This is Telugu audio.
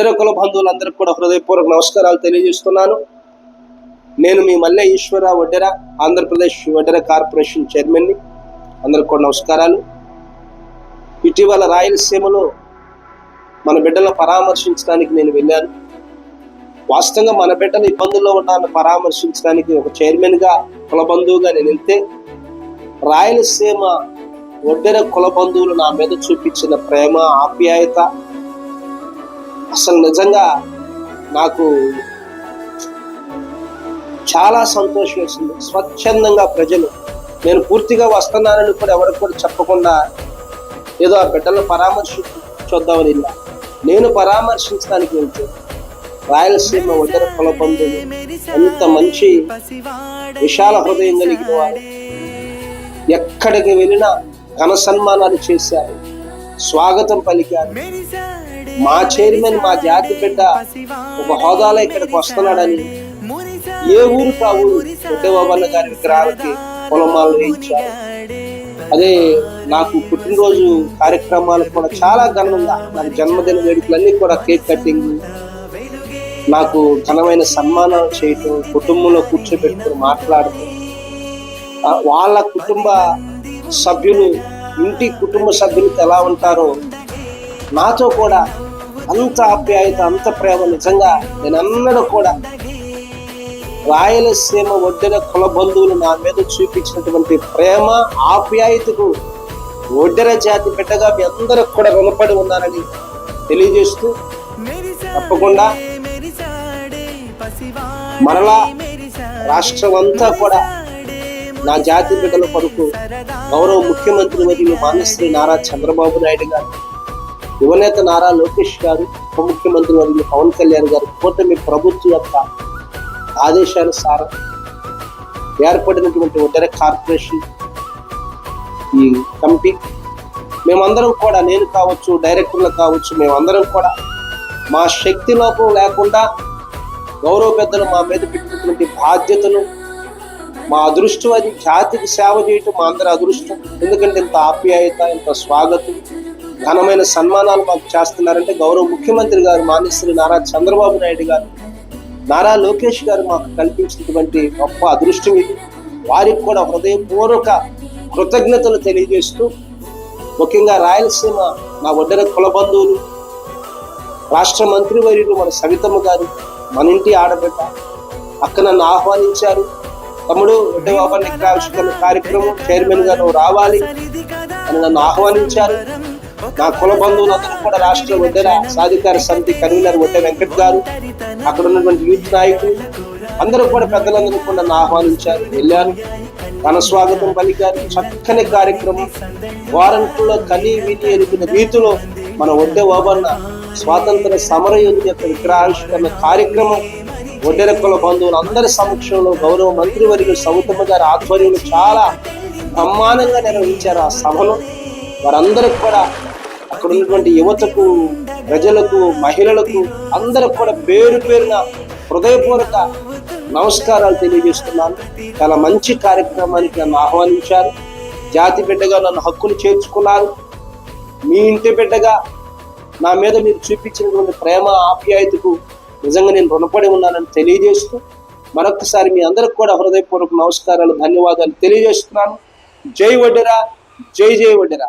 వడ్డెర కుల బంధువులందరికీ కూడా హృదయపూర్వక నమస్కారాలు తెలియజేస్తున్నాను. నేను మీ మల్లె ఈశ్వర వడ్డెర, ఆంధ్రప్రదేశ్ వడ్డెర కార్పొరేషన్ చైర్మన్ని. అందరికి కూడా నమస్కారాలు. ఇటీవల రాయలసీమలో మన బిడ్డలను పరామర్శించడానికి నేను వెళ్ళాను. వాస్తవంగా మన బిడ్డలు ఇబ్బందుల్లో ఉన్నాను పరామర్శించడానికి ఒక చైర్మన్గా, కుల బంధువుగా నేను వెళ్తే రాయలసీమ వడ్డెర కుల బంధువులు నా మీద చూపించిన ప్రేమ, ఆప్యాయత అసలు నిజంగా నాకు చాలా సంతోషం వేసింది. స్వచ్ఛందంగా ప్రజలు నేను పూర్తిగా వస్తున్నానని కూడా ఎవరికి కూడా చెప్పకుండా ఏదో ఆ బిడ్డలను పరామర్శించొద్దామని వెళ్ళా. నేను పరామర్శించడానికి వెళ్తే రాయలసీమ వడ్డెర కుల బంధువులు ఎంత మంచి విశాల హృదయం కలిగిన వారు, ఎక్కడికి వెళ్ళినా ఘన సన్మానాలు చేశారు, స్వాగతం పలికారు. మా చైర్మన్, మా జాతి బిడ్డ ఒక హోదాలో ఇక్కడికి వస్తున్నాడని ఏ ఊరు కా ఊరు వడ్డెబాబన్న గారి విగ్రహాలకి పొలమాలు వేయించారు. అదే నాకు పుట్టినరోజు కార్యక్రమాలు కూడా చాలా ఘనంగా, నాకు జన్మదిన వేడుకలన్నీ కూడా కేక్ కటింగ్, నాకు ఘనమైన సన్మానాలు చేయటం, కుటుంబంలో కూర్చోబెట్టుకుని మాట్లాడటం, వాళ్ళ కుటుంబ సభ్యులు, ఇంటి కుటుంబ సభ్యులతో ఎలా ఉంటారో నాతో కూడా అంత ఆప్యాయత, అంత ప్రేమ. నిజంగా నేను అన్నడూ కూడా రాయలసీమ వడ్డెర కుల బంధువులు నా మీద చూపించినటువంటి ప్రేమ, ఆప్యాయతకు వడ్డెర జాతి బిడ్డగా మీ అందరికి కూడా రుణపడి ఉన్నానని తెలియజేస్తూ, తప్పకుండా మరలా రాష్ట్రం అంతా కూడా నా జాతి బిడ్డల కొరకు గౌరవ ముఖ్యమంత్రి వర్యులు మాన్యశ్రీ నారా చంద్రబాబు నాయుడు గారు, యువనేత నారా లోకేష్ గారు, ఉప ముఖ్యమంత్రి వర్యులు పవన్ కళ్యాణ్ గారు, కూటమి ప్రభుత్వం యొక్క ఆదేశానుసారం ఏర్పడినటువంటి వడ్డెర కార్పొరేషన్ ఈ కమిటీ మేమందరం కూడా, నేను కావచ్చు, డైరెక్టర్లు కావచ్చు, మేమందరం కూడా మా శక్తి లోపం లేకుండా గౌరవ పెద్దలు మా మీద పెట్టినటువంటి బాధ్యతను, మా అదృష్టం, అది జాతికి సేవ చేయటం మా అందరి అదృష్టం. ఎందుకంటే ఇంత ఆప్యాయత, ఇంత స్వాగతం, ఘనమైన సన్మానాలు మాకు చేస్తున్నారంటే గౌరవ ముఖ్యమంత్రి గారు మాన్యశ్రీ నారా చంద్రబాబు నాయుడు గారు, నారా లోకేష్ గారు మాకు కల్పించినటువంటి గొప్ప అదృష్టం ఇది. వారికి కూడా హృదయపూర్వక కృతజ్ఞతలు తెలియజేస్తూ, ముఖ్యంగా రాయలసీమ నా వడ్డెర కుల బంధువులు, రాష్ట్ర మంత్రివర్యులు మన సవితమ్మ గారు, మన ఇంటి ఆడబిడ్డ అక్క నన్ను ఆహ్వానించారు. తమ్ముడు, వడ్డెబాబన్న విగ్రహావిష్కరణ కార్యక్రమం చైర్మన్ గా నువ్వు రావాలి అని నన్ను ఆహ్వానించారు. నా కుల బంధువులందరూ కూడా రాష్ట్ర వడ్డెర సాధికార సమితి కన్వీనర్ వడ్డె వెంకట్ గారు, అక్కడ ఉన్నటువంటి యూత్ నాయకులు అందరూ కూడా, పెద్దలందరూ కూడా నన్ను ఆహ్వానించారు. వెళ్ళాను, ఘన స్వాగతం పలికారు. చక్కని కార్యక్రమం. వారంట్లో కని విని ఎరిగిన రీతిలో మన వడ్డెబాబన్న స్వాతంత్ర సమరయోధుల యొక్క విగ్రహావిష్కరణ కార్యక్రమం వడ్డెర కుల బంధువులు అందరి సమక్షంలో గౌరవ మంత్రివర్యులు సవితమ్మ గారి ఆధ్వర్యంలో చాలా బ్రహ్మాండంగా నిర్వహించారు. ఆ సభలో వారందరికి కూడా, అక్కడ ఉన్నటువంటి యువతకు, ప్రజలకు, మహిళలకు అందరికి కూడా పేరు పేరున హృదయపూర్వక నమస్కారాలు తెలియజేస్తున్నాను. చాలా మంచి కార్యక్రమానికి నన్ను ఆహ్వానించారు. జాతి బిడ్డగా నన్ను హక్కులు చేర్చుకున్నారు. మీ ఇంటి బిడ్డగా నా మీద మీరు చూపించినటువంటి ప్రేమ, ఆప్యాయతకు నిజంగా నేను రుణపడి ఉన్నానని తెలియజేస్తూ, మరొకసారి మీ అందరికి కూడా హృదయపూర్వక నమస్కారాలు, ధన్యవాదాలు తెలియజేస్తున్నాను. జై వడ్డెర, జై జై వడ్డెర.